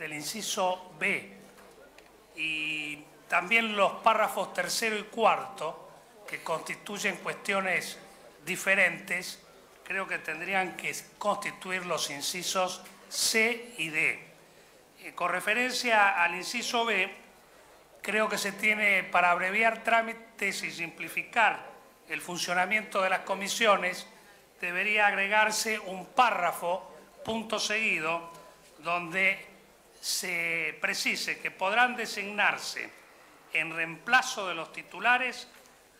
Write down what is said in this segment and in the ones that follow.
del inciso B y también los párrafos tercero y cuarto, que constituyen cuestiones diferentes, creo que tendrían que constituir los incisos C y D. Con referencia al inciso B, creo que se tiene, para abreviar trámites y simplificar el funcionamiento de las comisiones, debería agregarse un párrafo, punto seguido, donde se precise que podrán designarse en reemplazo de los titulares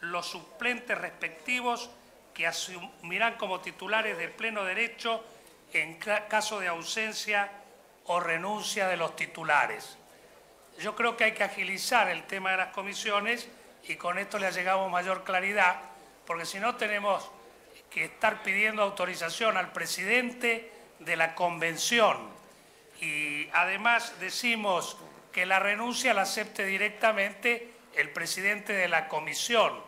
los suplentes respectivos que asumirán como titulares de pleno derecho en caso de ausencia o renuncia de los titulares. Yo creo que hay que agilizar el tema de las comisiones y con esto le llegamos mayor claridad, porque si no tenemos que estar pidiendo autorización al presidente de la convención y además decimos que la renuncia la acepte directamente el presidente de la comisión,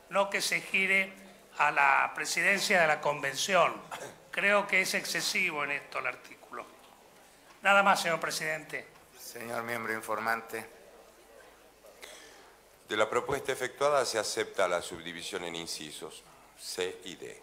no que se gire a la presidencia de la convención. Creo que es excesivo en esto el artículo. Nada más, señor presidente. Señor miembro informante. De la propuesta efectuada se acepta la subdivisión en incisos C y D.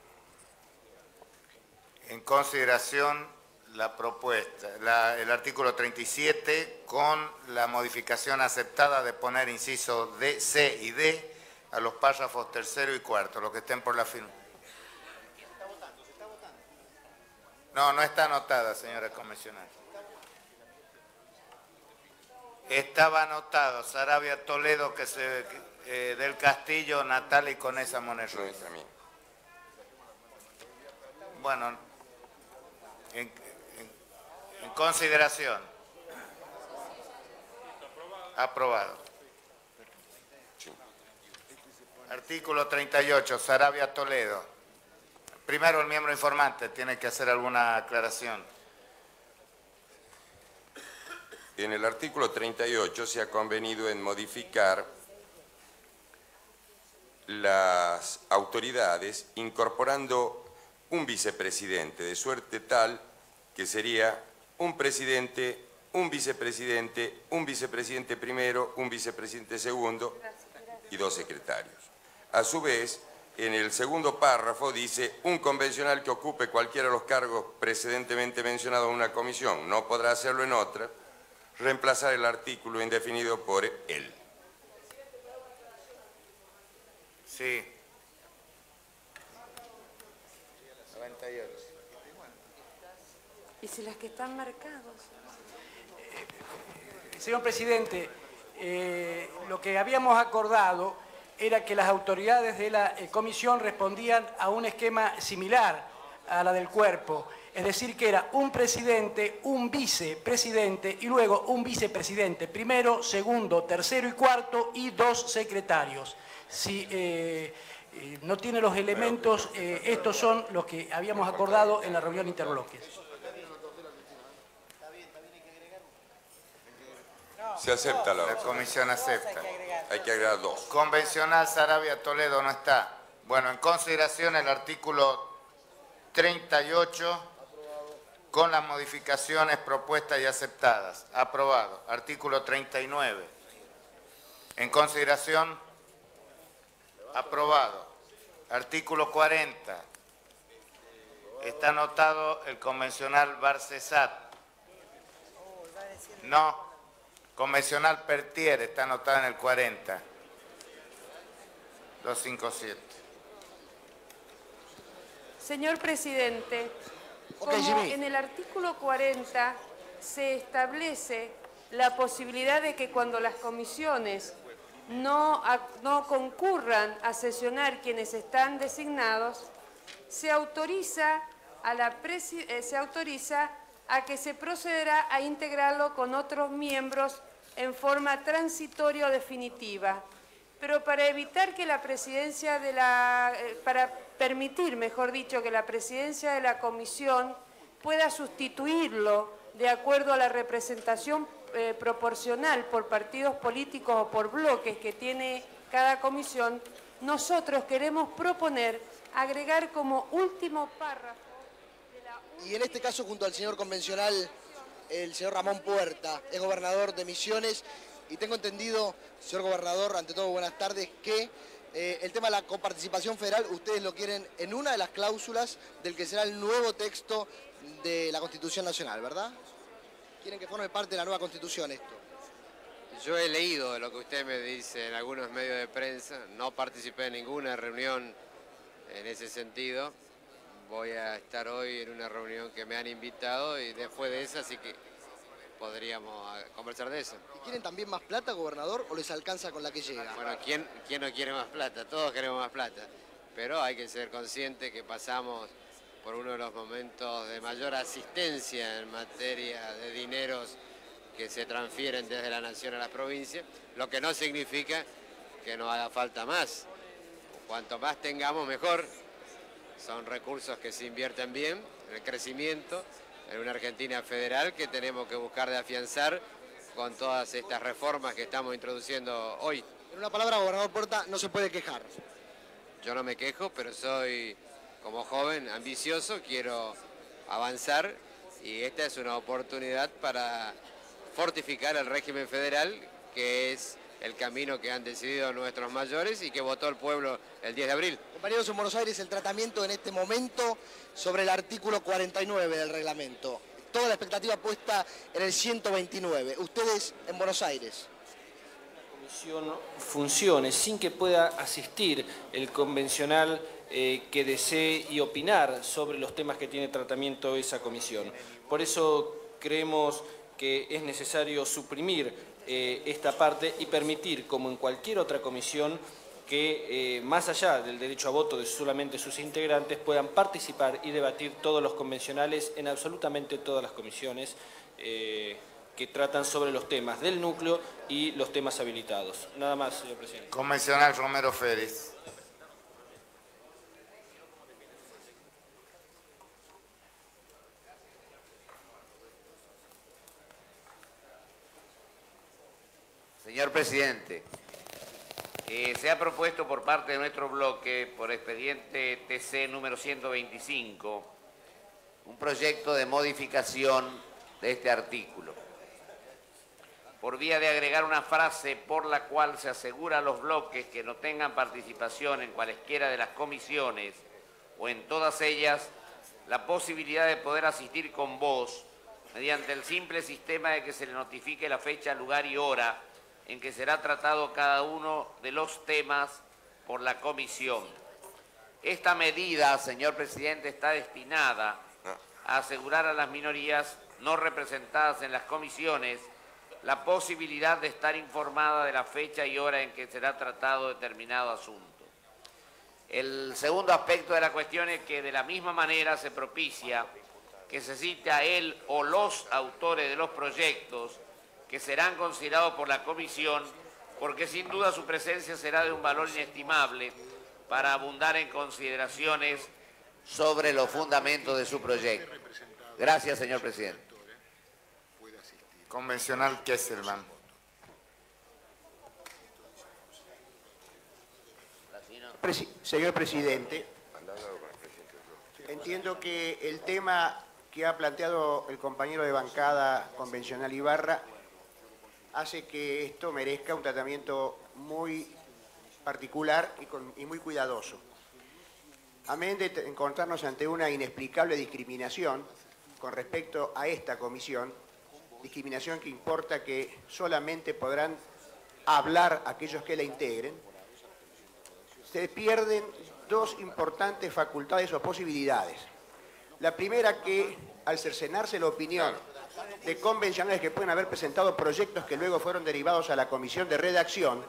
En consideración la propuesta, el artículo 37 con la modificación aceptada de poner incisos D, C y D a los párrafos tercero y cuarto, los que estén por la firma. No, no está anotada, señora comisionada. Estaba anotado Sarabia Toledo, del Castillo, Natal y Conesa Monero. Bueno, en consideración. Aprobado. Artículo 38, Sarabia Toledo. Primero el miembro informante tiene que hacer alguna aclaración. En el artículo 38 se ha convenido en modificar las autoridades incorporando un vicepresidente, de suerte tal que sería un presidente, un vicepresidente primero, un vicepresidente segundo y 2 secretarios. A su vez, en el segundo párrafo dice un convencional que ocupe cualquiera de los cargos precedentemente mencionados en una comisión, no podrá hacerlo en otra, reemplazar el artículo indefinido por él. Sí. 98. ¿Y si las que están marcados? Señor presidente, lo que habíamos acordado era que las autoridades de la comisión respondían a un esquema similar a la del cuerpo. Es decir, que era un presidente, un vicepresidente y luego un vicepresidente, primero, segundo, tercero y cuarto y 2 secretarios. Si no tiene los elementos, estos son los que habíamos acordado en la reunión interbloques. Se acepta la comisión acepta. Hay que agregar 2. Convencional Sarabia Toledo no está. Bueno, en consideración el artículo 38 con las modificaciones propuestas y aceptadas. Aprobado. Artículo 39. En consideración. Aprobado. Artículo 40. Está anotado el convencional Barcesat. No. Convencional Pertier está anotado en el 40. 257. Señor presidente, como en el artículo 40 se establece la posibilidad de que cuando las comisiones no concurran a sesionar quienes están designados, se autoriza a que se procederá a integrarlo con otros miembros en forma transitoria o definitiva. Pero para evitar que la presidencia de para permitir, mejor dicho, que la presidencia de la comisión pueda sustituirlo de acuerdo a la representación proporcional por partidos políticos o por bloques que tiene cada comisión, nosotros queremos proponer agregar como último párrafo. Y en este caso, junto al señor convencional el señor Ramón Puerta, es gobernador de Misiones, y tengo entendido, señor gobernador, ante todo buenas tardes, que el tema de la coparticipación federal ustedes lo quieren en una de las cláusulas del que será el nuevo texto de la Constitución Nacional, ¿verdad? Quieren que forme parte de la nueva Constitución esto. Yo he leído lo que usted me dice en algunos medios de prensa, no participé en ninguna reunión en ese sentido. Voy a estar hoy en una reunión que me han invitado y después de esa sí que podríamos conversar de eso. ¿Y quieren también más plata, gobernador, o les alcanza con la que llega? Bueno, ¿quién no quiere más plata? Todos queremos más plata, pero hay que ser consciente que pasamos por uno de los momentos de mayor asistencia en materia de dineros que se transfieren desde la nación a las provincias, lo que no significa que no haga falta más. Cuanto más tengamos, mejor. Son recursos que se invierten bien en el crecimiento, en una Argentina federal que tenemos que buscar de afianzar con todas estas reformas que estamos introduciendo hoy. En una palabra, gobernador Puerta, no se puede quejar. Yo no me quejo, pero soy, como joven, ambicioso, quiero avanzar y esta es una oportunidad para fortificar el régimen federal, que es el camino que han decidido nuestros mayores y que votó el pueblo el 10 de abril. Compañeros, en Buenos Aires el tratamiento en este momento sobre el artículo 49 del reglamento. Toda la expectativa puesta en el 129. Ustedes en Buenos Aires. La comisión funcione sin que pueda asistir el convencional que desee y opinar sobre los temas que tiene tratamiento esa comisión. Por eso creemos que es necesario suprimir esta parte y permitir, como en cualquier otra comisión, que más allá del derecho a voto de solamente sus integrantes puedan participar y debatir todos los convencionales en absolutamente todas las comisiones que tratan sobre los temas del núcleo y los temas habilitados. Nada más, señor presidente. Convencional Romero Félix. Señor presidente, se ha propuesto por parte de nuestro bloque, por expediente TC número 125, un proyecto de modificación de este artículo, por vía de agregar una frase por la cual se asegura a los bloques que no tengan participación en cualesquiera de las comisiones o en todas ellas la posibilidad de poder asistir con voz mediante el simple sistema de que se le notifique la fecha, lugar y hora en que será tratado cada uno de los temas por la comisión. Esta medida, señor presidente, está destinada a asegurar a las minorías no representadas en las comisiones la posibilidad de estar informada de la fecha y hora en que será tratado determinado asunto. El segundo aspecto de la cuestión es que de la misma manera se propicia que se cite a él o los autores de los proyectos que serán considerados por la comisión, porque sin duda su presencia será de un valor inestimable para abundar en consideraciones sobre los fundamentos de su proyecto. Gracias, señor presidente. Convencional Kesselman. Señor presidente, entiendo que el tema que ha planteado el compañero de bancada convencional Ibarra hace que esto merezca un tratamiento muy particular y muy cuidadoso. Amén de encontrarnos ante una inexplicable discriminación con respecto a esta comisión, discriminación que importa que solamente podrán hablar aquellos que la integren, se pierden dos importantes facultades o posibilidades. La primera, que al cercenarse la opinión de convencionales que pueden haber presentado proyectos que luego fueron derivados a la comisión de redacción,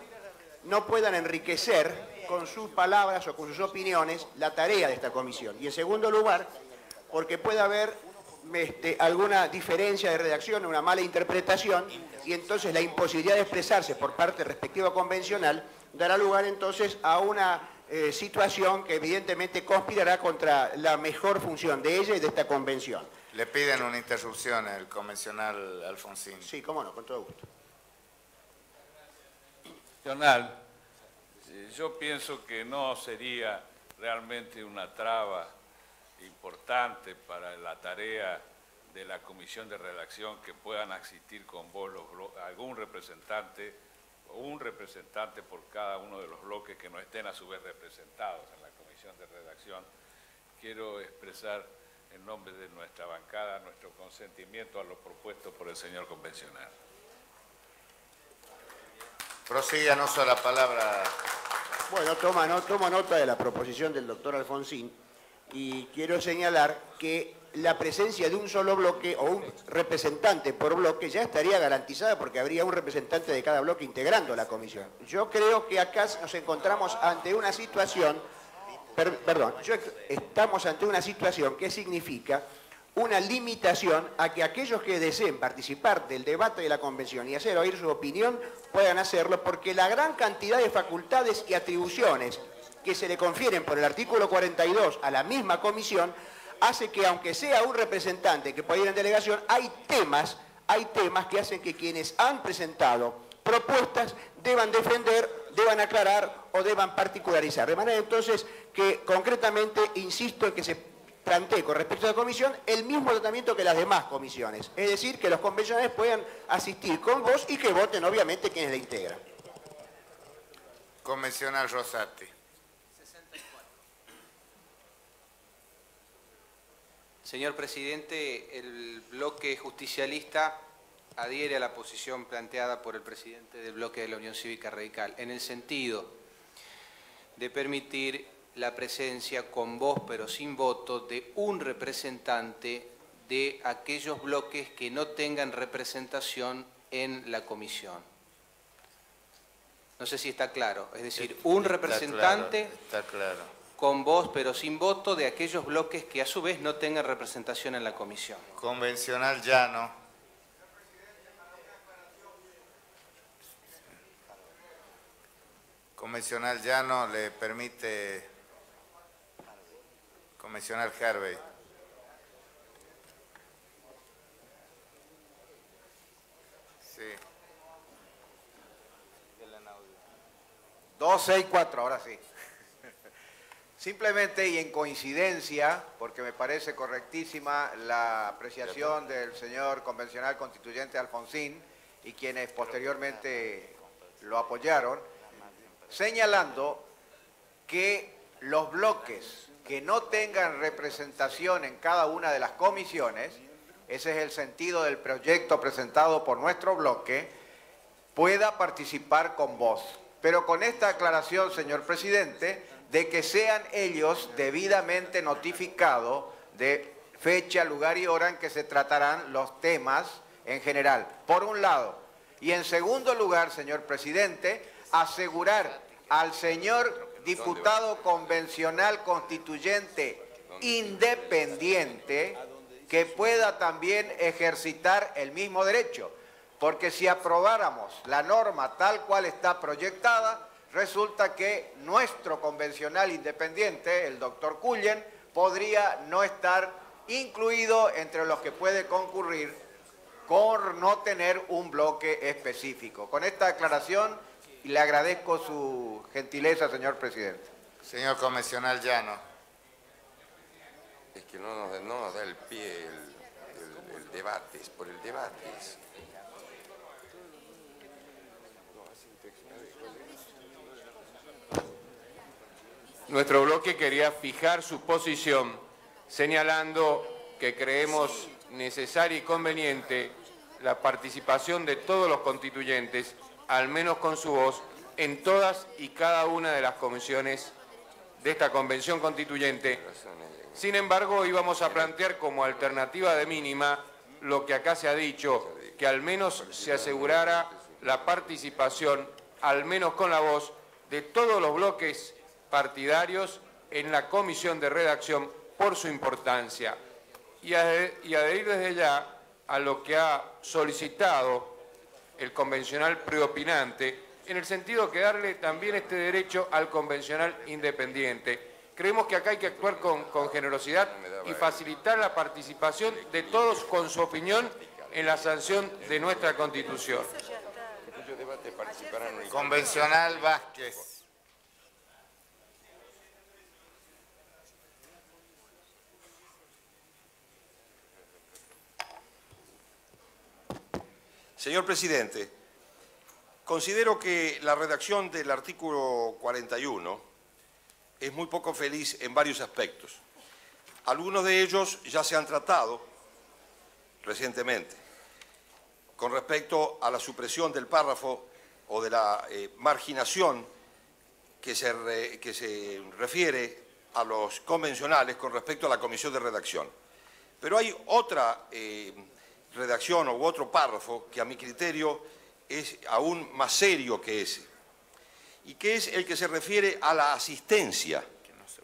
no puedan enriquecer con sus palabras o con sus opiniones la tarea de esta comisión. Y en segundo lugar, porque puede haber alguna diferencia de redacción, una mala interpretación, y entonces la imposibilidad de expresarse por parte del respectivo convencional dará lugar entonces a una situación que evidentemente conspirará contra la mejor función de ella y de esta convención. Le piden una interrupción al convencional Alfonsín. Sí, cómo no, con todo gusto. Yo pienso que no sería realmente una traba importante para la tarea de la comisión de redacción que puedan asistir con vos algún representante o un representante por cada uno de los bloques que no estén a su vez representados en la comisión de redacción. Quiero expresar en nombre de nuestra bancada nuestro consentimiento a lo propuesto por el señor convencional. Prosiga, no uso la palabra. Bueno, tomo nota de la proposición del doctor Alfonsín y quiero señalar que la presencia de un solo bloque o un representante por bloque ya estaría garantizada porque habría un representante de cada bloque integrando la comisión. Yo creo que acá nos encontramos ante una situación, estamos ante una situación que significa una limitación a que aquellos que deseen participar del debate de la convención y hacer oír su opinión puedan hacerlo, porque la gran cantidad de facultades y atribuciones que se le confieren por el artículo 42 a la misma comisión hace que, aunque sea un representante que pueda ir en delegación, hay temas que hacen que quienes han presentado propuestas deban defender, deban aclarar o deban particularizar. De manera entonces que concretamente insisto en que se plantee con respecto a la comisión el mismo tratamiento que las demás comisiones. Es decir, que los convencionales puedan asistir con voz y que voten obviamente quienes la integran. Convencional Rosati. Señor presidente, el bloque justicialista adhiere a la posición planteada por el presidente del bloque de la Unión Cívica Radical, en el sentido de permitir la presencia con voz pero sin voto de un representante de aquellos bloques que no tengan representación en la comisión. No sé si está claro, es decir, un representante está claro. Con voz pero sin voto de aquellos bloques que a su vez no tengan representación en la comisión. Convencional Llano. Convencional Llano le permite. Convencional Harvey. Sí. 264, ahora sí. Simplemente y en coincidencia, porque me parece correctísima la apreciación del señor convencional constituyente Alfonsín y quienes posteriormente lo apoyaron, señalando que los bloques que no tengan representación en cada una de las comisiones, ese es el sentido del proyecto presentado por nuestro bloque, pueda participar con voz. Pero con esta aclaración, señor presidente, de que sean ellos debidamente notificados de fecha, lugar y hora en que se tratarán los temas en general, por un lado. Y en segundo lugar, señor presidente, asegurar al señor diputado convencional constituyente independiente que pueda también ejercitar el mismo derecho. Porque si aprobáramos la norma tal cual está proyectada, resulta que nuestro convencional independiente, el doctor Cullen, podría no estar incluido entre los que puede concurrir por no tener un bloque específico. Con esta aclaración, le agradezco su gentileza, señor presidente. Señor convencional Llano. Es que no nos da el pie el debate, es por el debate. Nuestro bloque quería fijar su posición señalando que creemos necesaria y conveniente la participación de todos los constituyentes, al menos con su voz, en todas y cada una de las comisiones de esta convención constituyente. Sin embargo, íbamos a plantear como alternativa de mínima lo que acá se ha dicho, que al menos se asegurara la participación, al menos con la voz, de todos los bloques partidarios en la comisión de redacción por su importancia y adherir desde ya a lo que ha solicitado el convencional preopinante en el sentido de darle también este derecho al convencional independiente. Creemos que acá hay que actuar con generosidad y facilitar la participación de todos con su opinión en la sanción de nuestra Constitución. Convencional Vázquez. Señor presidente, considero que la redacción del artículo 41 es muy poco feliz en varios aspectos. Algunos de ellos ya se han tratado recientemente, con respecto a la supresión del párrafo o de la marginación que se refiere a los convencionales con respecto a la comisión de redacción. Pero hay otra redacción u otro párrafo que a mi criterio es aún más serio que ese, y que es el que se refiere a la asistencia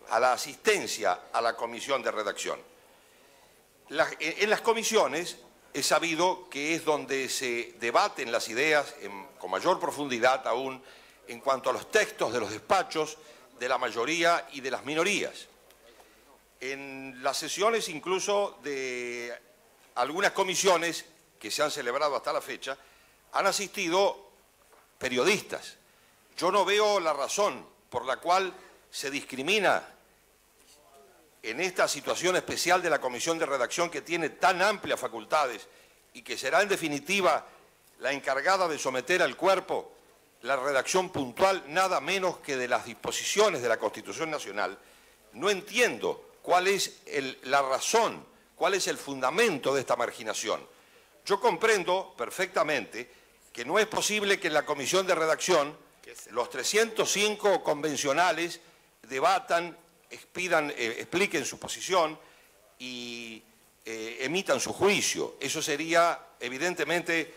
a la comisión de redacción. En las comisiones es sabido que es donde se debaten las ideas con mayor profundidad aún en cuanto a los textos de los despachos de la mayoría y de las minorías. En las sesiones incluso de algunas comisiones que se han celebrado hasta la fecha, han asistido periodistas. Yo no veo la razón por la cual se discrimina en esta situación especial de la comisión de redacción, que tiene tan amplias facultades y que será en definitiva la encargada de someter al cuerpo la redacción puntual nada menos que de las disposiciones de la Constitución Nacional. No entiendo cuál es la razón, cuál es el fundamento de esta marginación. Yo comprendo perfectamente que no es posible que en la comisión de redacción los 305 convencionales debatan, expliquen su posición y emitan su juicio. Eso sería evidentemente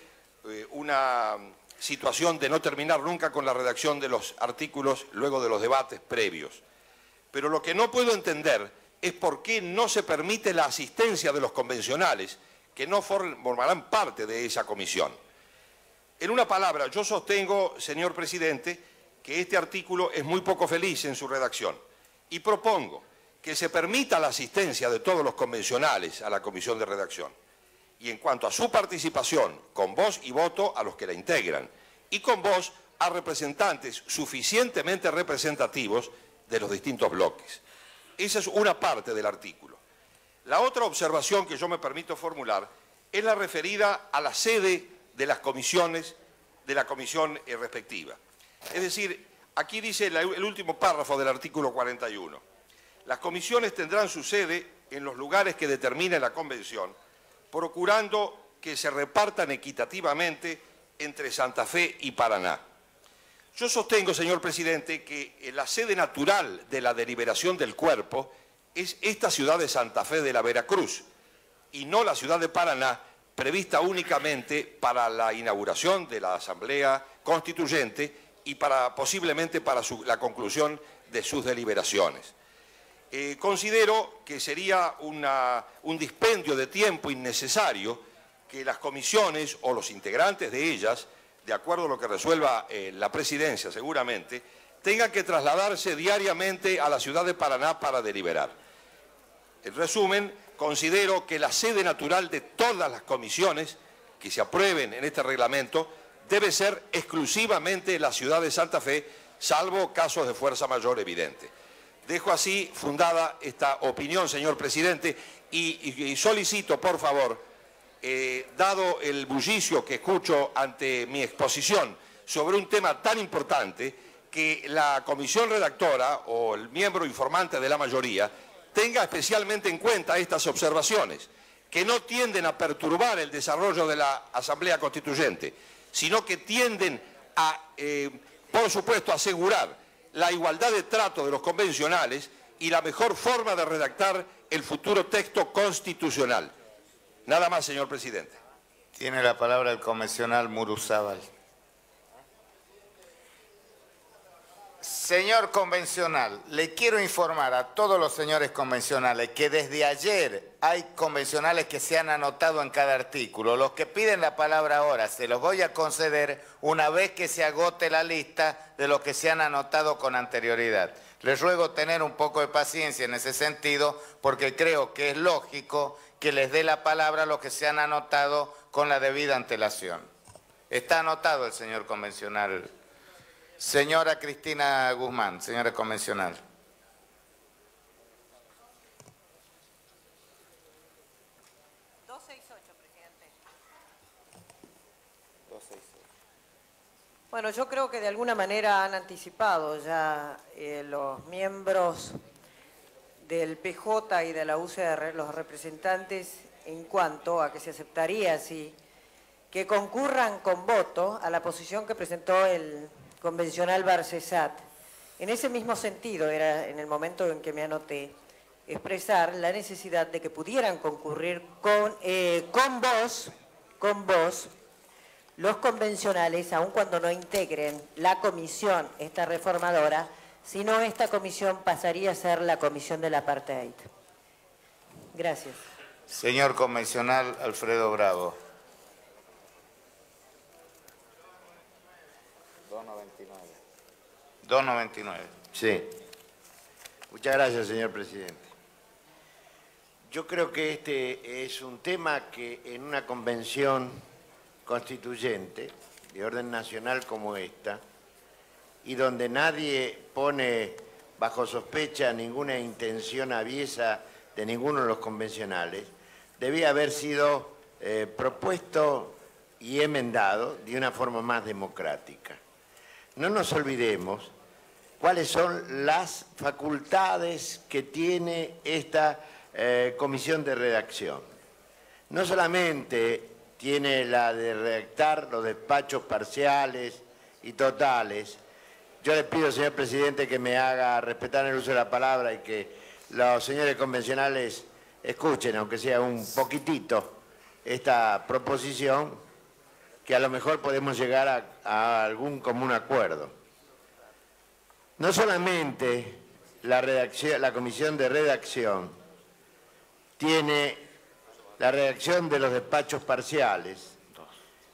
una situación de no terminar nunca con la redacción de los artículos luego de los debates previos. Pero lo que no puedo entender es por qué no se permite la asistencia de los convencionales que no formarán parte de esa comisión. En una palabra, yo sostengo, señor presidente, que este artículo es muy poco feliz en su redacción y propongo que se permita la asistencia de todos los convencionales a la comisión de redacción y en cuanto a su participación, con voz y voto a los que la integran y con voz a representantes suficientemente representativos de los distintos bloques. Esa es una parte del artículo. La otra observación que yo me permito formular es la referida a la sede de las comisiones, de la comisión respectiva. Es decir, aquí dice el último párrafo del artículo 41. Las comisiones tendrán su sede en los lugares que determine la convención, procurando que se repartan equitativamente entre Santa Fe y Paraná. Yo sostengo, señor presidente, que la sede natural de la deliberación del cuerpo es esta ciudad de Santa Fe de la Veracruz y no la ciudad de Paraná, prevista únicamente para la inauguración de la Asamblea Constituyente y posiblemente para la conclusión de sus deliberaciones. Considero que sería un dispendio de tiempo innecesario que las comisiones o los integrantes de ellas, de acuerdo a lo que resuelva la presidencia seguramente, tengan que trasladarse diariamente a la ciudad de Paraná para deliberar. En resumen, considero que la sede natural de todas las comisiones que se aprueben en este reglamento debe ser exclusivamente la ciudad de Santa Fe, salvo casos de fuerza mayor evidente. Dejo así fundada esta opinión, señor presidente, y solicito, por favor, dado el bullicio que escucho ante mi exposición sobre un tema tan importante, que la comisión redactora o el miembro informante de la mayoría tenga especialmente en cuenta estas observaciones, que no tienden a perturbar el desarrollo de la Asamblea Constituyente, sino que tienden a, por supuesto, asegurar la igualdad de trato de los convencionales y la mejor forma de redactar el futuro texto constitucional. Nada más, señor presidente. Tiene la palabra el convencional Muruzábal. Señor convencional, le quiero informar a todos los señores convencionales que desde ayer hay convencionales que se han anotado en cada artículo. Los que piden la palabra ahora se los voy a conceder una vez que se agote la lista de los que se han anotado con anterioridad. Les ruego tener un poco de paciencia en ese sentido, porque creo que es lógico que les dé la palabra a los que se han anotado con la debida antelación. Está anotado el señor convencional. Señora Cristina Guzmán, señora convencional. Bueno, yo creo que de alguna manera han anticipado ya los miembros del PJ y de la UCR, los representantes, en cuanto a que se aceptaría así que concurran con voto a la posición que presentó el convencional Barcesat. En ese mismo sentido era, en el momento en que me anoté, expresar la necesidad de que pudieran concurrir con vos los convencionales, aun cuando no integren la comisión, esta reformadora, sino esta comisión pasaría a ser la comisión del apartheid. Gracias. Señor convencional Alfredo Bravo. 299. Sí. Muchas gracias, señor presidente. Yo creo que este es un tema que en una convención constituyente de orden nacional como esta, y donde nadie pone bajo sospecha ninguna intención aviesa de ninguno de los convencionales, debía haber sido propuesto y enmendado de una forma más democrática. No nos olvidemos cuáles son las facultades que tiene esta comisión de redacción. No solamente tiene la de redactar los despachos parciales y totales. Yo le pido, señor presidente, que me haga respetar el uso de la palabra y que los señores convencionales escuchen, aunque sea un poquitito, esta proposición, que a lo mejor podemos llegar a algún común acuerdo. No solamente la comisión de redacción tiene la redacción de los despachos parciales,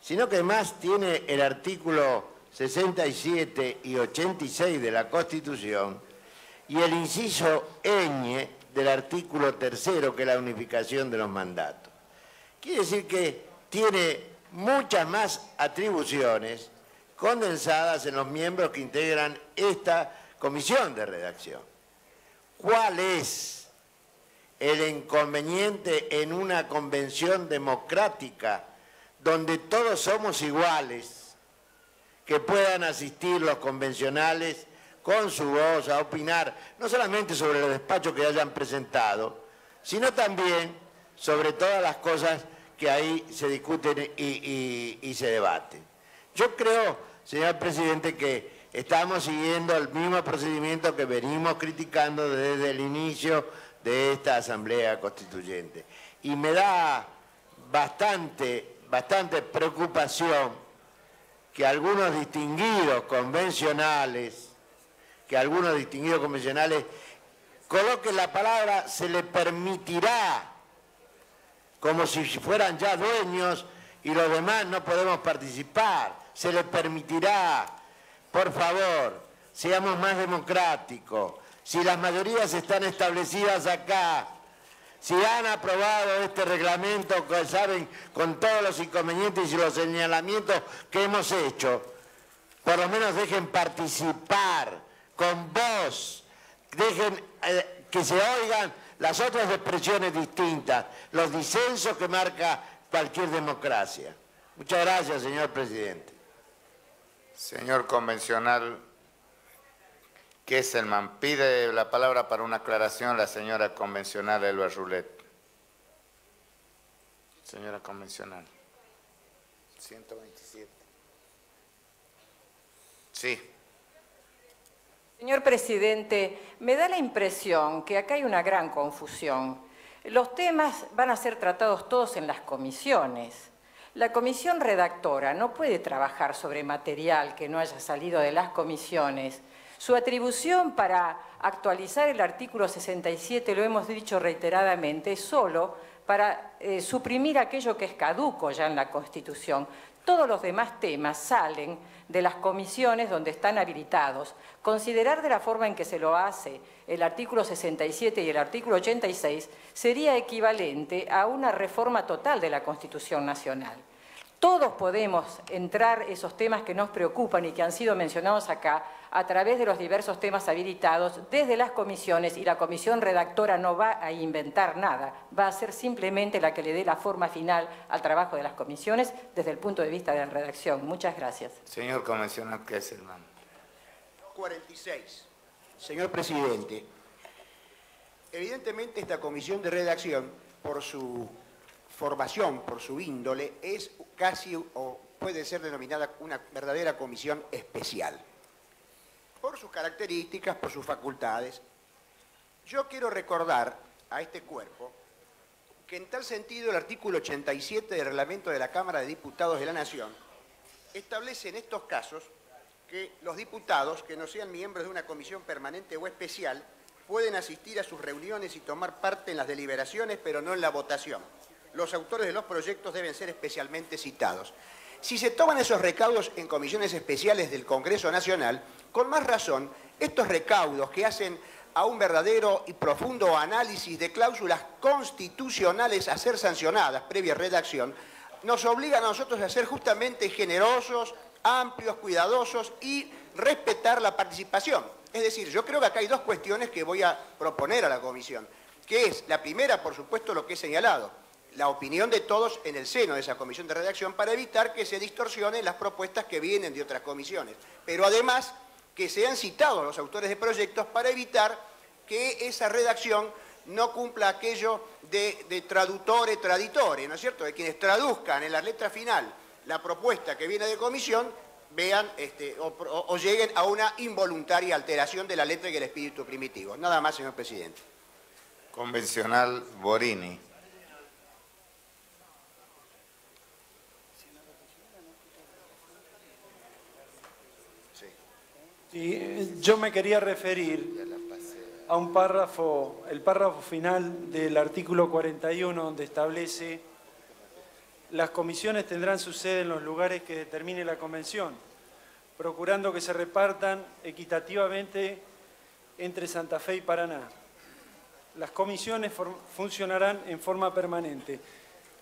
sino que además tiene el artículo 67 y 86 de la Constitución y el inciso ñ del artículo 3, que es la unificación de los mandatos. Quiere decir que tiene muchas más atribuciones condensadas en los miembros que integran esta comisión de redacción. ¿Cuál es el inconveniente en una convención democrática donde todos somos iguales, que puedan asistir los convencionales con su voz a opinar, no solamente sobre los despachos que hayan presentado, sino también sobre todas las cosas que ahí se discuten y se debaten? Yo creo, señor presidente, que estamos siguiendo el mismo procedimiento que venimos criticando desde el inicio de esta Asamblea Constituyente. Y me da bastante preocupación que algunos distinguidos convencionales, coloquen la palabra "se le permitirá", como si fueran ya dueños y los demás no podemos participar. Se le permitirá. Por favor, seamos más democráticos. Si las mayorías están establecidas acá, si han aprobado este reglamento, saben, con todos los inconvenientes y los señalamientos que hemos hecho, por lo menos dejen participar con voz, dejen que se oigan las otras expresiones distintas, los disensos que marca cualquier democracia. Muchas gracias, señor presidente. Señor convencional Kesselman, pide la palabra para una aclaración la señora convencional Elba Rulet. Señora convencional. 127. Sí. Señor presidente, me da la impresión que acá hay una gran confusión. Los temas van a ser tratados todos en las comisiones. La comisión redactora no puede trabajar sobre material que no haya salido de las comisiones. Su atribución para actualizar el artículo 67, lo hemos dicho reiteradamente, es solo para suprimir aquello que es caduco ya en la Constitución. Todos los demás temas salen de las comisiones donde están habilitados. Considerar de la forma en que se lo hace el artículo 67 y el artículo 86 sería equivalente a una reforma total de la Constitución Nacional. Todos podemos entrar esos temas que nos preocupan y que han sido mencionados acá a través de los diversos temas habilitados desde las comisiones, y la comisión redactora no va a inventar nada, va a ser simplemente la que le dé la forma final al trabajo de las comisiones desde el punto de vista de la redacción. Muchas gracias. Señor Convencional Kesselman. 46. Señor Presidente, evidentemente esta comisión de redacción, por su formación, por su índole, es casi o puede ser denominada una verdadera comisión especial. Por sus características, por sus facultades. Yo quiero recordar a este cuerpo que en tal sentido el artículo 87 del reglamento de la Cámara de Diputados de la Nación establece en estos casos que los diputados que no sean miembros de una comisión permanente o especial pueden asistir a sus reuniones y tomar parte en las deliberaciones, pero no en la votación. Los autores de los proyectos deben ser especialmente citados. Si se toman esos recaudos en comisiones especiales del Congreso Nacional, con más razón, estos recaudos que hacen a un verdadero y profundo análisis de cláusulas constitucionales a ser sancionadas previa redacción, nos obligan a nosotros a ser justamente generosos, amplios, cuidadosos y respetar la participación. Es decir, yo creo que acá hay dos cuestiones que voy a proponer a la comisión, que es, la primera, por supuesto, lo que he señalado, la opinión de todos en el seno de esa comisión de redacción para evitar que se distorsionen las propuestas que vienen de otras comisiones. Pero además, que sean citados los autores de proyectos para evitar que esa redacción no cumpla aquello de traductore, traditore, ¿no es cierto?, de quienes traduzcan en la letra final la propuesta que viene de comisión, vean o lleguen a una involuntaria alteración de la letra y el espíritu primitivo. Nada más, señor presidente. Convencional Borini. Sí, yo me quería referir a un párrafo, el párrafo final del artículo 41, donde establece: las comisiones tendrán su sede en los lugares que determine la convención, procurando que se repartan equitativamente entre Santa Fe y Paraná. Las comisiones funcionarán en forma permanente.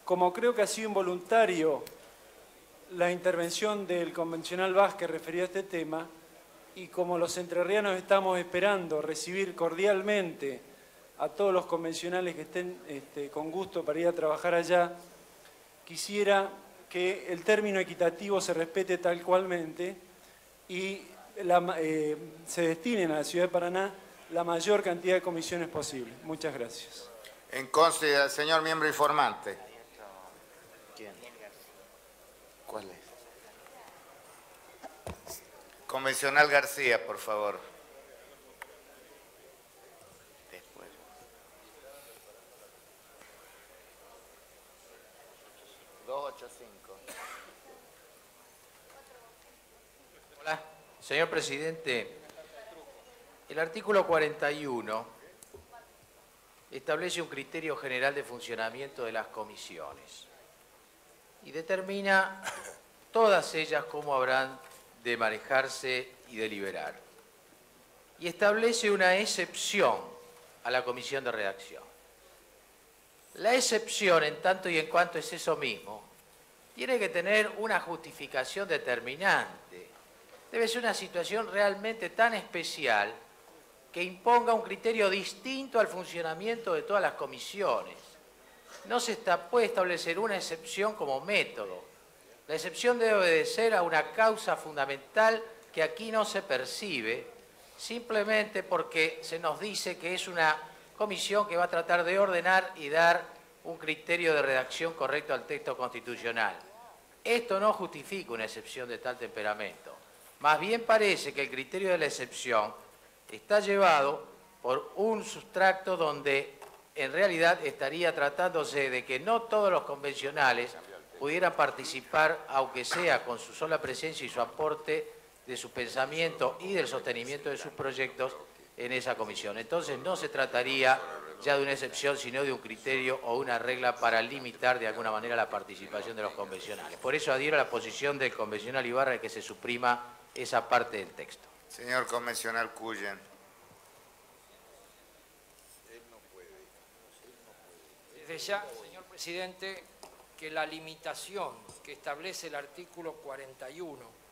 Como creo que ha sido involuntario la intervención del convencional Vázquez referido a este tema, y como los entrerrianos estamos esperando recibir cordialmente a todos los convencionales que estén con gusto para ir a trabajar allá, quisiera que el término equitativo se respete tal cualmente y se destinen a la ciudad de Paraná la mayor cantidad de comisiones posible. Muchas gracias. En consideración, señor miembro informante. ¿Quién? ¿Cuál es? Convencional García, por favor. Después. Hola, señor presidente. El artículo 41 establece un criterio general de funcionamiento de las comisiones y determina todas ellas cómo habrán de manejarse y deliberar. Y establece una excepción a la comisión de redacción. La excepción, en tanto y en cuanto es eso mismo, tiene que tener una justificación determinante. Debe ser una situación realmente tan especial que imponga un criterio distinto al funcionamiento de todas las comisiones. No se puede establecer una excepción como método. La excepción debe obedecer a una causa fundamental que aquí no se percibe, simplemente porque se nos dice que es una comisión que va a tratar de ordenar y dar un criterio de redacción correcto al texto constitucional. Esto no justifica una excepción de tal temperamento. Más bien parece que el criterio de la excepción está llevado por un sustracto donde en realidad estaría tratándose de que no todos los convencionales pudieran participar, aunque sea con su sola presencia y su aporte de su pensamiento y del sostenimiento de sus proyectos en esa comisión. Entonces no se trataría ya de una excepción, sino de un criterio o una regla para limitar de alguna manera la participación de los convencionales. Por eso adhiero a la posición del convencional Ibarra de que se suprima esa parte del texto. Señor convencional Cuyen. Desde ya, señor presidente, que la limitación que establece el artículo 41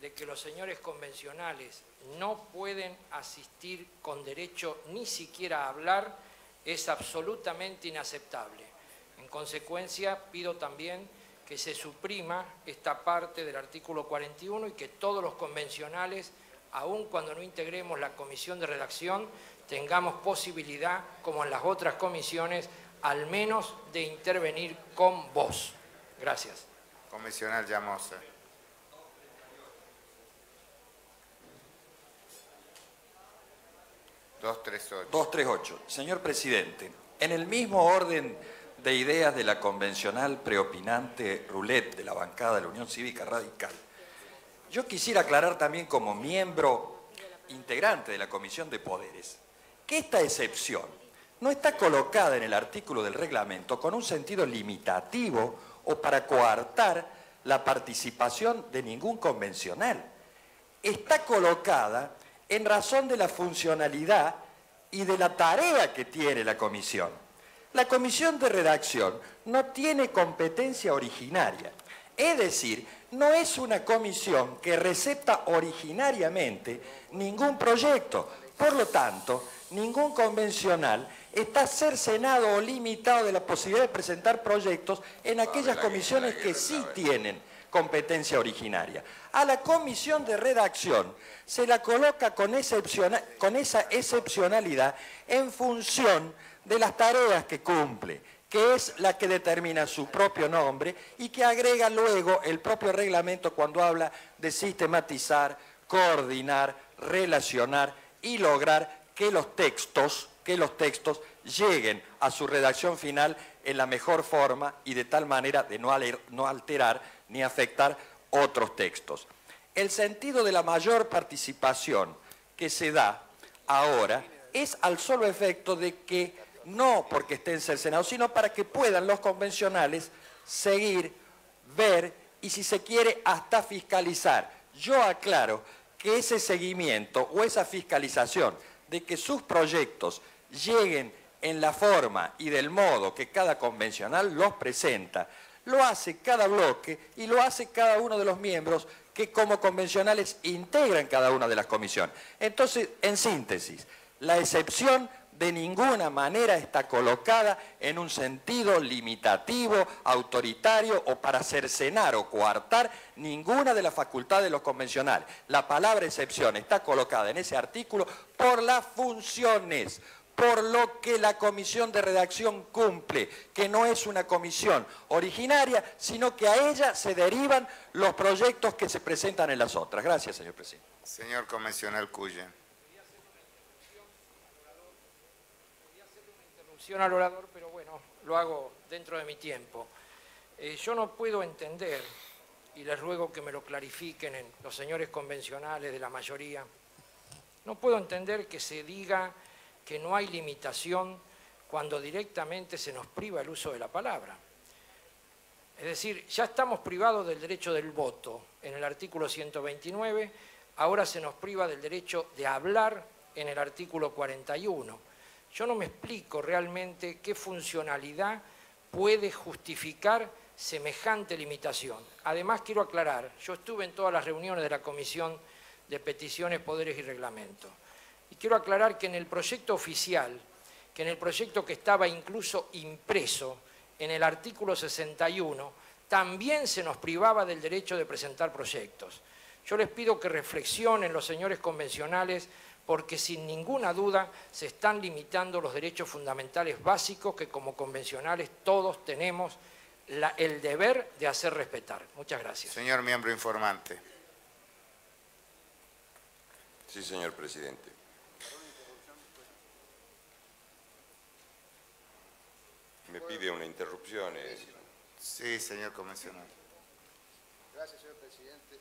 de que los señores convencionales no pueden asistir con derecho ni siquiera a hablar es absolutamente inaceptable. En consecuencia, pido también que se suprima esta parte del artículo 41 y que todos los convencionales, aun cuando no integremos la comisión de redacción, tengamos posibilidad, como en las otras comisiones, al menos de intervenir con voz. Gracias. Comisional Llamosa. (238). 238. Señor presidente, en el mismo orden de ideas de la convencional preopinante Roulette de la bancada de la Unión Cívica Radical, yo quisiera aclarar también como miembro integrante de la Comisión de Poderes que esta excepción no está colocada en el artículo del reglamento con un sentido limitativo o para coartar la participación de ningún convencional. Está colocada en razón de la funcionalidad y de la tarea que tiene la comisión. La comisión de redacción no tiene competencia originaria, es decir, no es una comisión que recepta originariamente ningún proyecto. Por lo tanto, ningún convencional está cercenado o limitado de la posibilidad de presentar proyectos en aquellas comisiones que sí tienen competencia originaria. A la comisión de redacción se la coloca con esa excepcionalidad en función de las tareas que cumple, que es la que determina su propio nombre y que agrega luego el propio reglamento cuando habla de sistematizar, coordinar, relacionar y lograr que los textos lleguen a su redacción final en la mejor forma y de tal manera de no alterar ni afectar otros textos. El sentido de la mayor participación que se da ahora es al solo efecto de que, no porque estén cercenados, sino para que puedan los convencionales seguir, ver y, si se quiere, hasta fiscalizar. Yo aclaro que ese seguimiento o esa fiscalización de que sus proyectos lleguen en la forma y del modo que cada convencional los presenta, lo hace cada bloque y lo hace cada uno de los miembros que como convencionales integran cada una de las comisiones. Entonces, en síntesis, la excepción de ninguna manera está colocada en un sentido limitativo, autoritario o para cercenar o coartar ninguna de las facultades de los convencionales. La palabra excepción está colocada en ese artículo por las funciones, por lo que la comisión de redacción cumple, que no es una comisión originaria, sino que a ella se derivan los proyectos que se presentan en las otras. Gracias, señor presidente. Señor convencional Cuyen. Al orador, pero bueno, lo hago dentro de mi tiempo. Yo no puedo entender, y les ruego que me lo clarifiquen los señores convencionales de la mayoría, no puedo entender que se diga que no hay limitación cuando directamente se nos priva el uso de la palabra. Es decir, ya estamos privados del derecho del voto en el artículo 129, ahora se nos priva del derecho de hablar en el artículo 41. Yo no me explico realmente qué funcionalidad puede justificar semejante limitación. Además, quiero aclarar, yo estuve en todas las reuniones de la Comisión de Peticiones, Poderes y Reglamentos. Y quiero aclarar que en el proyecto oficial, que en el proyecto que estaba incluso impreso en el artículo 61, también se nos privaba del derecho de presentar proyectos. Yo les pido que reflexionen los señores convencionales, porque sin ninguna duda se están limitando los derechos fundamentales básicos que como convencionales todos tenemos el deber de hacer respetar. Muchas gracias. Señor miembro informante. Sí, señor presidente. ¿Me pide una interrupción? Sí, señor convencional. Gracias, señor presidente.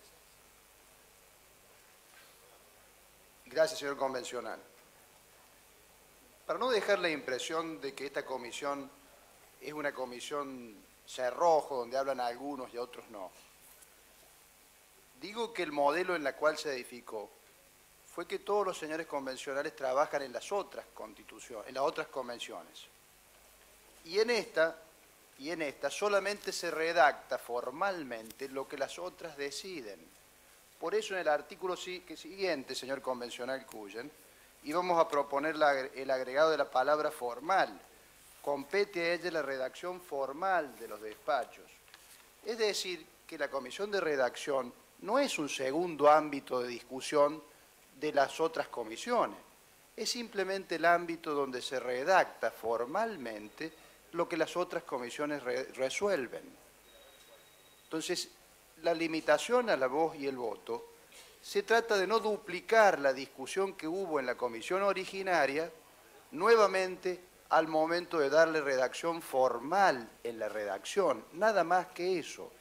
Gracias, señor convencional. Para no dejar la impresión de que esta comisión es una comisión cerrojo, donde hablan algunos y a otros no, digo que el modelo en el cual se edificó fue que todos los señores convencionales trabajan en las otras convenciones. Y en esta y en esta solamente se redacta formalmente lo que las otras deciden. Por eso en el artículo siguiente, señor convencional Cuyen, íbamos a proponer el agregado de la palabra formal. Compete a ella la redacción formal de los despachos. Es decir, que la comisión de redacción no es un segundo ámbito de discusión de las otras comisiones. Es simplemente el ámbito donde se redacta formalmente lo que las otras comisiones resuelven. Entonces, la limitación a la voz y el voto se trata de no duplicar la discusión que hubo en la comisión originaria nuevamente al momento de darle redacción formal en la redacción, nada más que eso.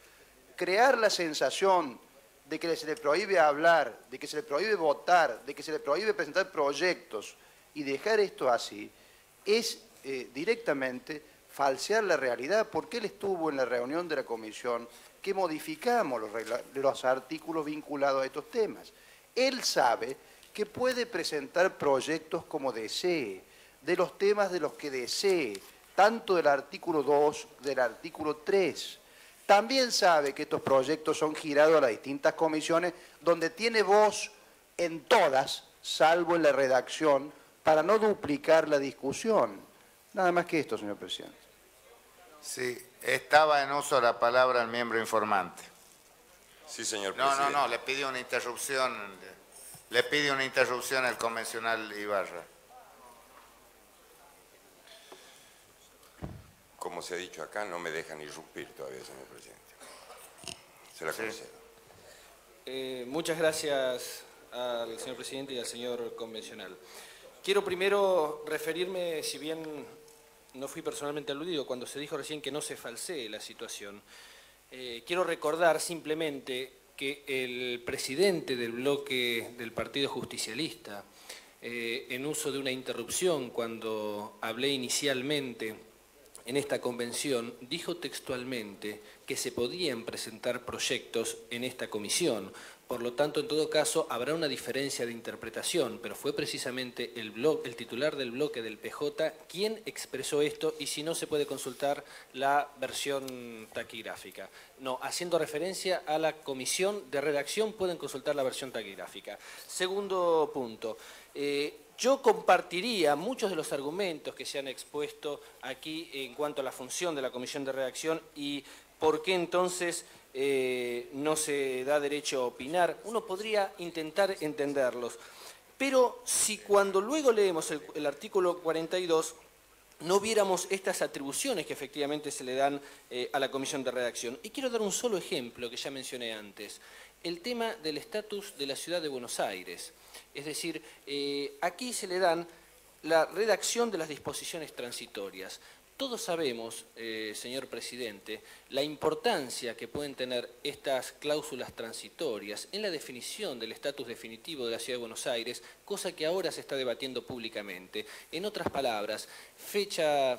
Crear la sensación de que se le prohíbe hablar, de que se le prohíbe votar, de que se le prohíbe presentar proyectos y dejar esto así, es directamente falsear la realidad, porque él estuvo en la reunión de la comisión que modificamos los artículos vinculados a estos temas. Él sabe que puede presentar proyectos como desee, de los temas de los que desee, tanto del artículo 2, del artículo 3. También sabe que estos proyectos son girados a las distintas comisiones, donde tiene voz en todas, salvo en la redacción, para no duplicar la discusión. Nada más que esto, señor presidente. Sí, estaba en uso la palabra el miembro informante. Sí, señor presidente. No, le pide una interrupción. Le pide una interrupción el convencional Ibarra. Como se ha dicho acá, no me dejan irrumpir todavía, señor presidente. Se la concedo. Muchas gracias al señor presidente y al señor convencional. Quiero primero referirme, si bien no fui personalmente aludido, cuando se dijo recién que no se falsee la situación, quiero recordar simplemente que el presidente del bloque del Partido Justicialista, en uso de una interrupción cuando hablé inicialmente en esta convención, dijo textualmente que se podían presentar proyectos en esta comisión. Por lo tanto, en todo caso, habrá una diferencia de interpretación, pero fue precisamente el titular del bloque del PJ quien expresó esto, y si no, se puede consultar la versión taquigráfica. No, haciendo referencia a la comisión de redacción, pueden consultar la versión taquigráfica. Segundo punto. Yo compartiría muchos de los argumentos que se han expuesto aquí en cuanto a la función de la comisión de redacción y por qué entonces no se da derecho a opinar. Uno podría intentar entenderlos, pero si cuando luego leemos el artículo 42 no viéramos estas atribuciones que efectivamente se le dan a la comisión de redacción. Y quiero dar un solo ejemplo que ya mencioné antes, el tema del estatus de la ciudad de Buenos Aires. Es decir, aquí se le dan la redacción de las disposiciones transitorias. Todos sabemos, señor presidente, la importancia que pueden tener estas cláusulas transitorias en la definición del estatus definitivo de la Ciudad de Buenos Aires, cosa que ahora se está debatiendo públicamente. En otras palabras, fecha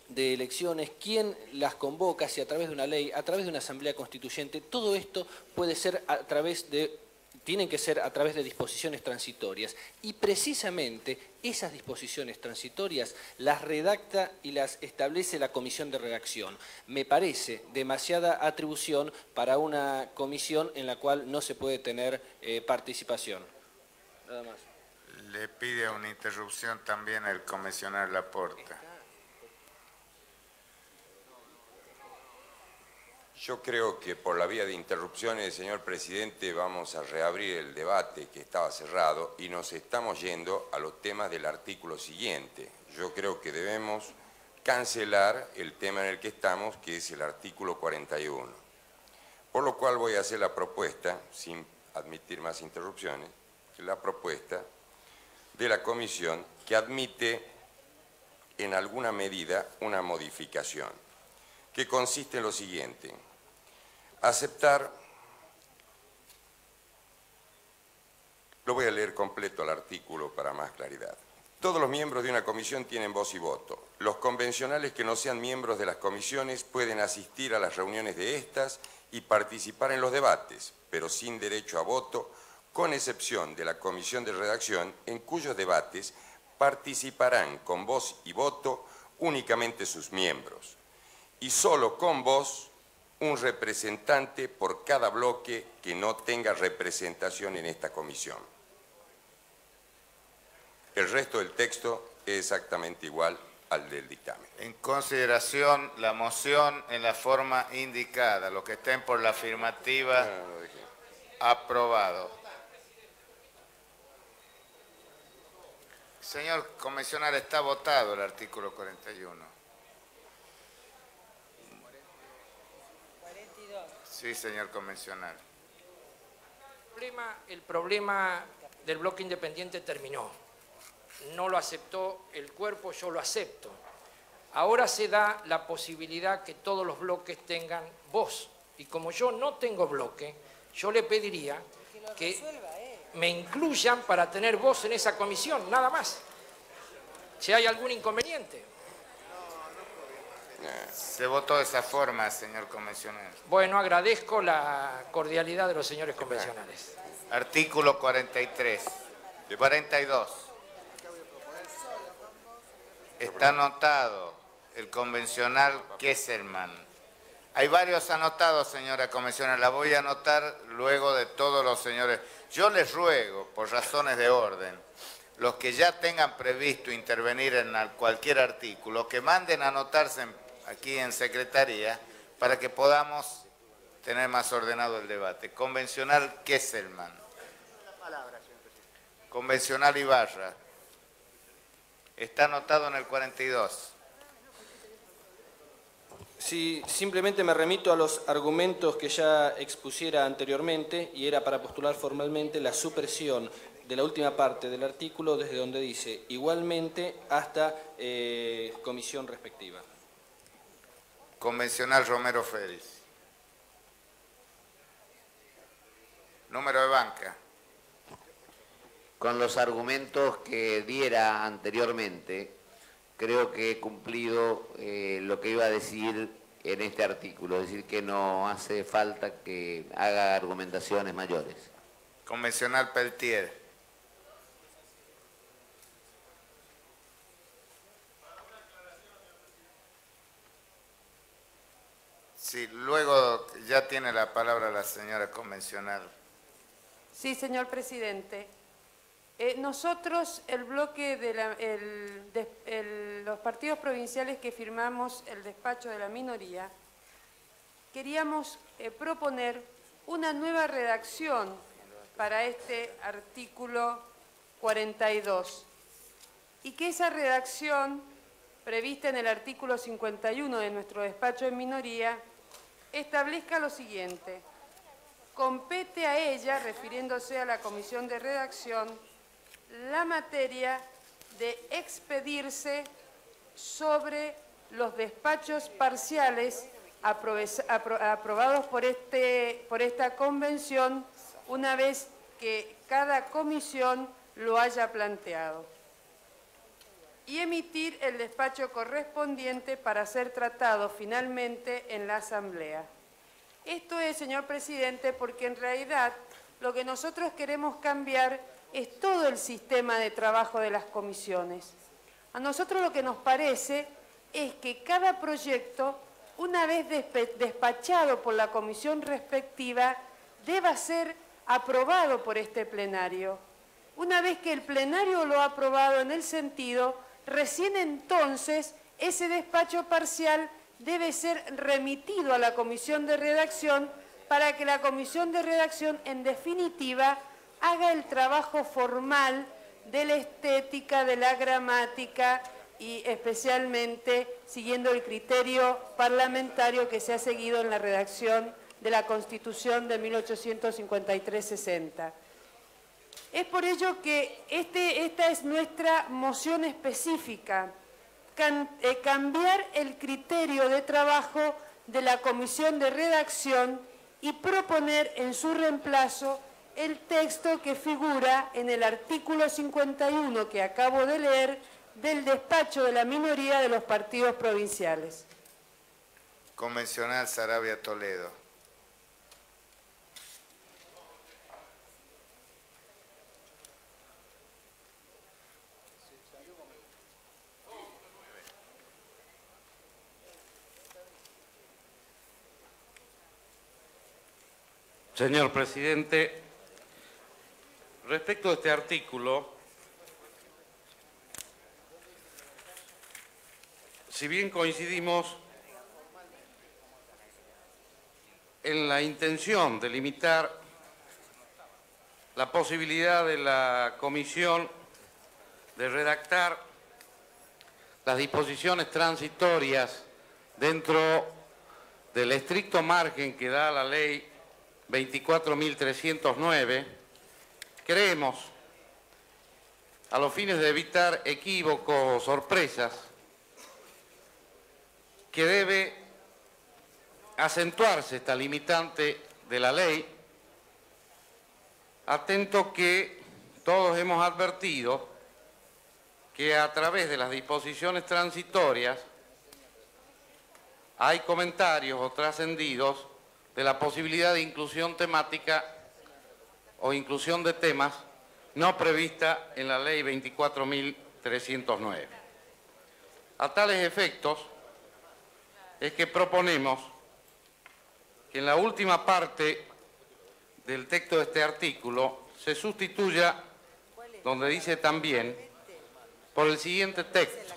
de elecciones, quién las convoca, si a través de una ley, a través de una asamblea constituyente, todo esto puede ser a través de... tienen que ser a través de disposiciones transitorias, y precisamente esas disposiciones transitorias las redacta y las establece la comisión de redacción. Me parece demasiada atribución para una comisión en la cual no se puede tener participación. Nada más. Le pide una interrupción también el convencional Laporta. Yo creo que por la vía de interrupciones, señor presidente, vamos a reabrir el debate que estaba cerrado y nos estamos yendo a los temas del artículo siguiente. Yo creo que debemos cancelar el tema en el que estamos, que es el artículo 41. Por lo cual voy a hacer la propuesta, sin admitir más interrupciones, la propuesta de la comisión que admite en alguna medida una modificación, que consiste en lo siguiente: aceptar, lo voy a leer completo al artículo para más claridad. Todos los miembros de una comisión tienen voz y voto. Los convencionales que no sean miembros de las comisiones pueden asistir a las reuniones de estas y participar en los debates, pero sin derecho a voto, con excepción de la comisión de redacción, en cuyos debates participarán con voz y voto únicamente sus miembros. y solo con voz un representante por cada bloque que no tenga representación en esta comisión. El resto del texto es exactamente igual al del dictamen. En consideración la moción en la forma indicada. Los que estén por la afirmativa, aprobado. Señor convencional, está votado el artículo 41. Sí, señor convencional. El problema del bloque independiente terminó. No lo aceptó el cuerpo, yo lo acepto. Ahora se da la posibilidad que todos los bloques tengan voz. Y como yo no tengo bloque, yo le pediría que me incluyan para tener voz en esa comisión, nada más. Si hay algún inconveniente. Se votó de esa forma, señor convencional. Bueno, agradezco la cordialidad de los señores convencionales. Artículo 43. 42. Está anotado el convencional Kesselman. Hay varios anotados, señora convencional. La voy a anotar luego de todos los señores. Yo les ruego, por razones de orden, los que ya tengan previsto intervenir en cualquier artículo, que manden a anotarse aquí en Secretaría para que podamos tener más ordenado el debate. Convencional Kesselman. Convencional Ibarra. Está anotado en el 42. Sí, simplemente me remito a los argumentos que ya expusiera anteriormente y era para postular formalmente la supresión de la última parte del artículo desde donde dice igualmente hasta comisión respectiva. Convencional Romero Félix. Número de banca. Con los argumentos que diera anteriormente, creo que he cumplido lo que iba a decir en este artículo, es decir, que no hace falta que haga argumentaciones mayores. Convencional Peltier. Sí, luego ya tiene la palabra la señora convencional. Sí, señor presidente. Nosotros, el bloque de los partidos provinciales que firmamos el despacho de la minoría, queríamos proponer una nueva redacción para este artículo 42 y que esa redacción prevista en el artículo 51 de nuestro despacho de minoría establezca lo siguiente: compete a ella, refiriéndose a la comisión de redacción, la materia de expedirse sobre los despachos parciales aprobados por esta convención una vez que cada comisión lo haya planteado, y emitir el despacho correspondiente para ser tratado finalmente en la Asamblea. Esto es, señor presidente, porque en realidad lo que nosotros queremos cambiar es todo el sistema de trabajo de las comisiones. A nosotros lo que nos parece es que cada proyecto, una vez despachado por la comisión respectiva, deba ser aprobado por este plenario. Una vez que el plenario lo ha aprobado en el sentido, recién entonces ese despacho parcial debe ser remitido a la comisión de redacción para que la comisión de redacción, en definitiva, haga el trabajo formal de la estética, de la gramática y especialmente siguiendo el criterio parlamentario que se ha seguido en la redacción de la Constitución de 1853-60. Es por ello que esta es nuestra moción específica, cambiar el criterio de trabajo de la comisión de redacción y proponer en su reemplazo el texto que figura en el artículo 51 que acabo de leer del despacho de la minoría de los partidos provinciales. Convencional Sarabia Toledo. Señor presidente, respecto a este artículo, si bien coincidimos en la intención de limitar la posibilidad de la comisión de redactar las disposiciones transitorias dentro del estricto margen que da la ley 24.309, creemos, a los fines de evitar equívocos o sorpresas, que debe acentuarse esta limitante de la ley, atento que todos hemos advertido que a través de las disposiciones transitorias hay comentarios o trascendidos de la posibilidad de inclusión temática o inclusión de temas no prevista en la ley 24.309. A tales efectos es que proponemos que en la última parte del texto de este artículo se sustituya, donde dice también, por el siguiente texto.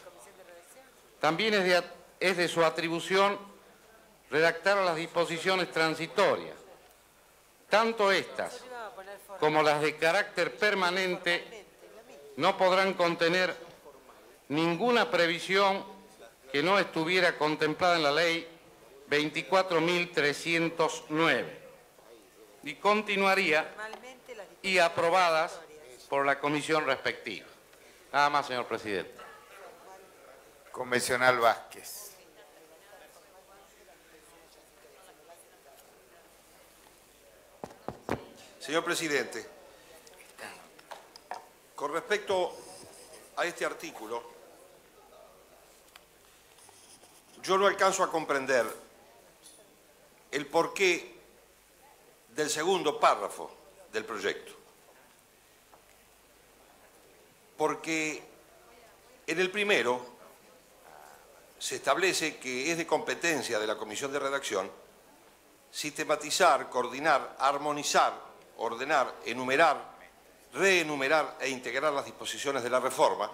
También es de su atribución redactar las disposiciones transitorias, tanto estas como las de carácter permanente no podrán contener ninguna previsión que no estuviera contemplada en la ley 24.309 y continuaría y aprobadas por la comisión respectiva. Nada más, señor presidente. Convencional Vázquez. Señor presidente, con respecto a este artículo, yo no alcanzo a comprender el porqué del segundo párrafo del proyecto. Porque en el primero se establece que es de competencia de la Comisión de Redacción sistematizar, coordinar, armonizar, ordenar, enumerar, reenumerar e integrar las disposiciones de la reforma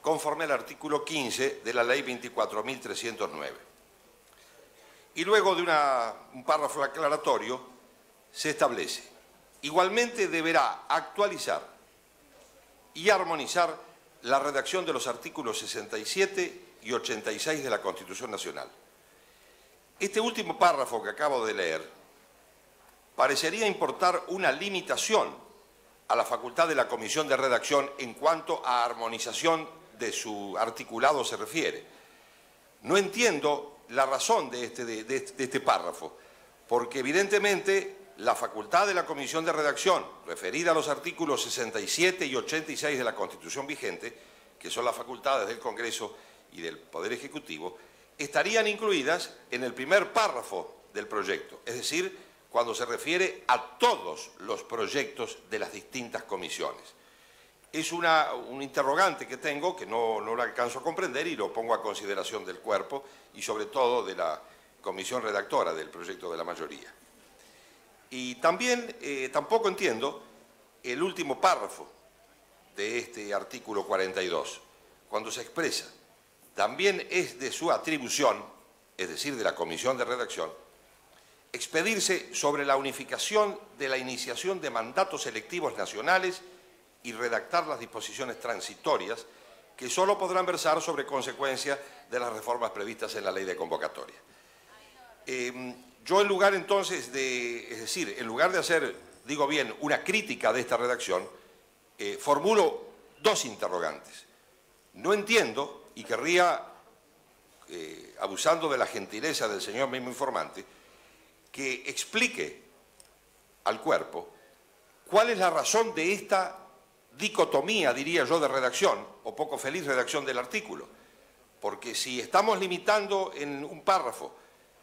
conforme al artículo 15 de la Ley 24.309. Y luego de un párrafo aclaratorio se establece: igualmente deberá actualizar y armonizar la redacción de los artículos 67 y 86 de la Constitución Nacional. Este último párrafo que acabo de leer parecería importar una limitación a la facultad de la Comisión de Redacción en cuanto a armonización de su articulado se refiere. No entiendo la razón de este párrafo, porque evidentemente la facultad de la Comisión de Redacción, referida a los artículos 67 y 86 de la Constitución vigente, que son las facultades del Congreso y del Poder Ejecutivo, estarían incluidas en el primer párrafo del proyecto, es decir, cuando se refiere a todos los proyectos de las distintas comisiones. Es un interrogante que tengo que no lo alcanzo a comprender y lo pongo a consideración del cuerpo y sobre todo de la comisión redactora del proyecto de la mayoría. Y también tampoco entiendo el último párrafo de este artículo 42, cuando se expresa: también es de su atribución, es decir, de la Comisión de Redacción, expedirse sobre la unificación de la iniciación de mandatos electivos nacionales y redactar las disposiciones transitorias que solo podrán versar sobre consecuencia de las reformas previstas en la ley de convocatoria. Yo en lugar entonces en lugar de hacer, digo bien, una crítica de esta redacción, formulo dos interrogantes. No entiendo, y querría, abusando de la gentileza del señor mismo informante, que explique al cuerpo cuál es la razón de esta dicotomía, diría yo, de redacción, o poco feliz redacción del artículo. Porque si estamos limitando en un párrafo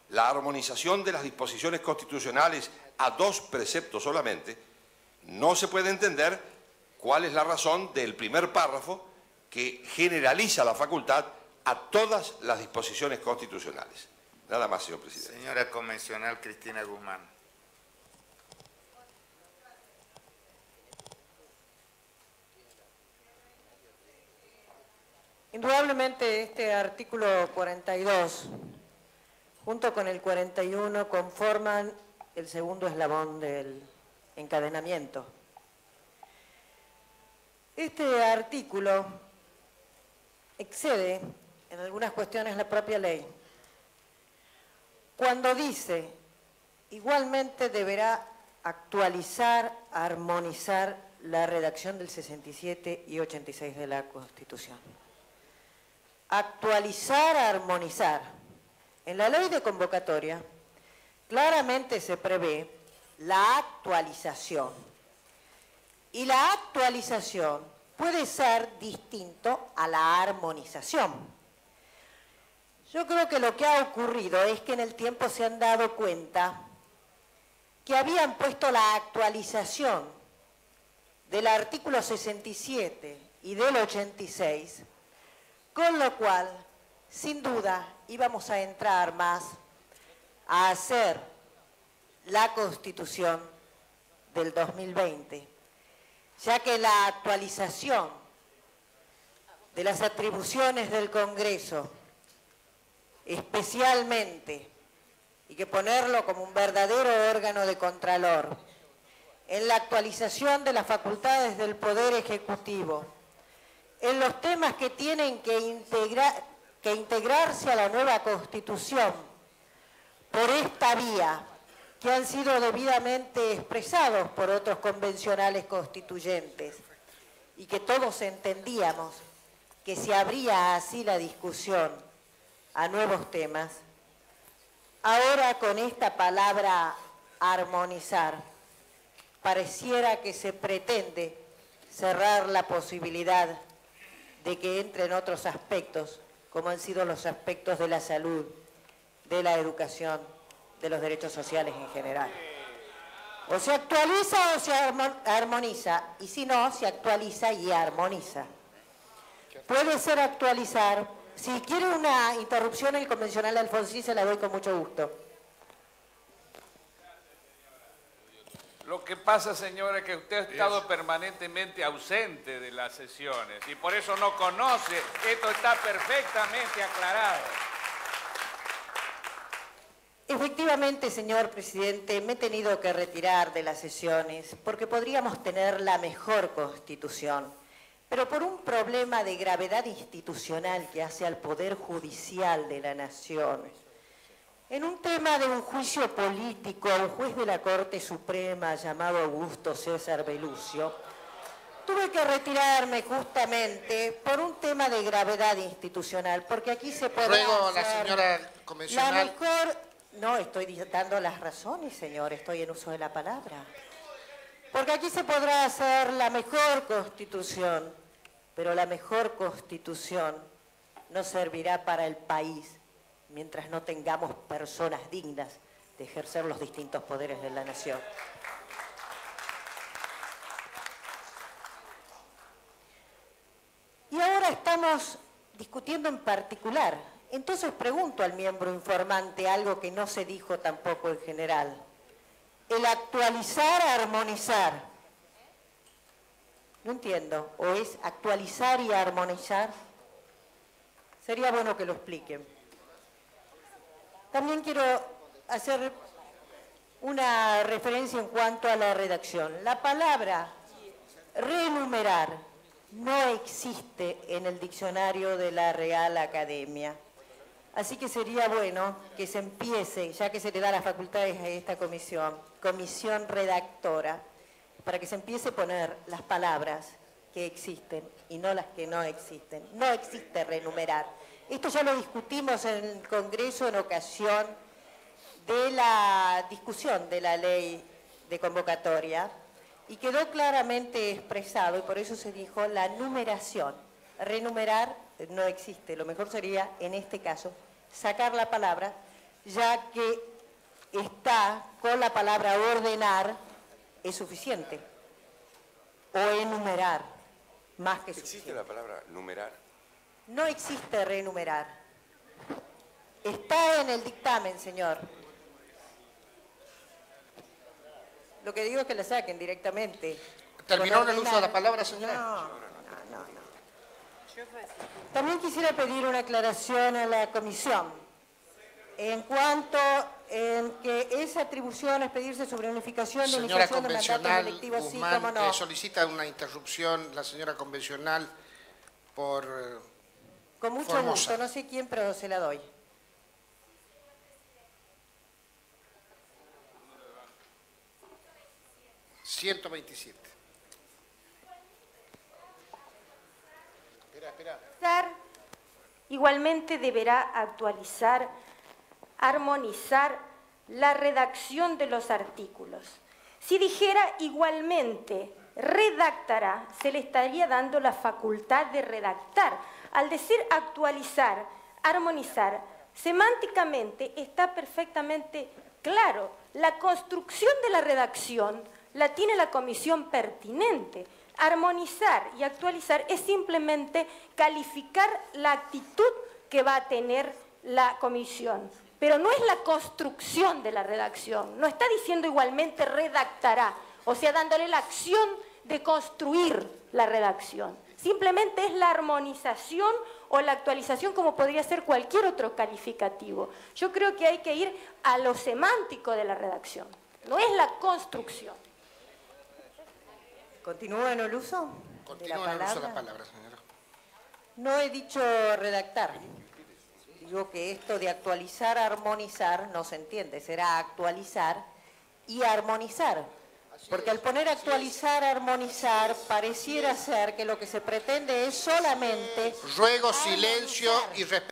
la armonización de las disposiciones constitucionales a dos preceptos solamente, no se puede entender cuál es la razón del primer párrafo que generaliza la facultad a todas las disposiciones constitucionales. Nada más, señor presidente. Señora convencional Cristina Guzmán. Indudablemente este artículo 42, junto con el 41, conforman el segundo eslabón del encadenamiento. Este artículo excede en algunas cuestiones la propia ley, cuando dice, igualmente deberá actualizar, armonizar la redacción del 67 y 86 de la Constitución. Actualizar, armonizar. En la ley de convocatoria claramente se prevé la actualización. Y la actualización puede ser distinto a la armonización. Yo creo que lo que ha ocurrido es que en el tiempo se han dado cuenta que habían puesto la actualización del artículo 67 y del 86, con lo cual, sin duda, íbamos a entrar más a hacer la Constitución del 2020, ya que la actualización de las atribuciones del Congreso, especialmente, y que ponerlo como un verdadero órgano de contralor, en la actualización de las facultades del Poder Ejecutivo, en los temas que tienen que integrarse a la nueva Constitución por esta vía, que han sido debidamente expresados por otros convencionales constituyentes, y que todos entendíamos que se abría así la discusión a nuevos temas. Ahora con esta palabra armonizar, pareciera que se pretende cerrar la posibilidad de que entren otros aspectos, como han sido los aspectos de la salud, de la educación, de los derechos sociales en general. O se actualiza o se armoniza, y si no, se actualiza y armoniza. Puede ser actualizar. Si quiere una interrupción, el convencional Alfonsín se la doy con mucho gusto. Lo que pasa, señora, es que usted ha estado permanentemente ausente de las sesiones y por eso no conoce. Esto está perfectamente aclarado. Efectivamente, señor presidente, me he tenido que retirar de las sesiones porque podríamos tener la mejor Constitución, pero por un problema de gravedad institucional que hace al Poder Judicial de la Nación, en un tema de un juicio político a un juez de la Corte Suprema llamado Augusto César Belucio, tuve que retirarme justamente por un tema de gravedad institucional, porque aquí se podrá Ruego a la hacer señora convencional. la mejor... No, estoy dando las razones, señor, estoy en uso de la palabra. Porque aquí se podrá hacer la mejor Constitución, pero la mejor Constitución no servirá para el país mientras no tengamos personas dignas de ejercer los distintos poderes de la nación. Y ahora estamos discutiendo en particular. Entonces pregunto al miembro informante algo que no se dijo tampoco en general. El actualizar, armonizar. No entiendo. ¿O es actualizar y armonizar? Sería bueno que lo expliquen. También quiero hacer una referencia en cuanto a la redacción. La palabra renumerar no existe en el diccionario de la Real Academia. Así que sería bueno que se empiece, ya que se le da las facultades a esta comisión redactora, para que se empiece a poner las palabras que existen y no las que no existen. No existe renumerar. Esto ya lo discutimos en el Congreso en ocasión de la discusión de la ley de convocatoria y quedó claramente expresado, y por eso se dijo la numeración. Renumerar no existe. Lo mejor sería, en este caso, sacar la palabra, ya que está con la palabra ordenar, es suficiente. O enumerar, más que suficiente. ¿Existe la palabra numerar? No existe renumerar. Está en el dictamen, señor. Lo que digo es que la saquen directamente. ¿Terminó en el uso de la palabra, señora? No. También quisiera pedir una aclaración a la comisión en cuanto en que esa atribución es pedirse sobre unificación de Señora iniciación de mandatos convencional electivos, sí, Guzmán, cómo no. solicita una interrupción la señora convencional por Con mucho Formosa. gusto, no sé quién, pero se la doy. ...127. Igualmente deberá actualizar, armonizar la redacción de los artículos. Si dijera igualmente redactará, se le estaría dando la facultad de redactar. Al decir actualizar, armonizar, semánticamente está perfectamente claro. La construcción de la redacción la tiene la comisión pertinente. Armonizar y actualizar es simplemente calificar la actitud que va a tener la comisión, pero no es la construcción de la redacción. No está diciendo igualmente redactará, o sea, dándole la acción de construir la redacción. Simplemente es la armonización o la actualización, como podría ser cualquier otro calificativo. Yo creo que hay que ir a lo semántico de la redacción, no es la construcción. ¿Continúa en el uso de la Continúa en el uso de la palabra? palabra, señora. No he dicho redactar. Digo que esto de actualizar, armonizar, no se entiende. Será actualizar y armonizar. Porque al poner actualizar, armonizar, pareciera ser que lo que se pretende es solamente... Ruego silencio y respeto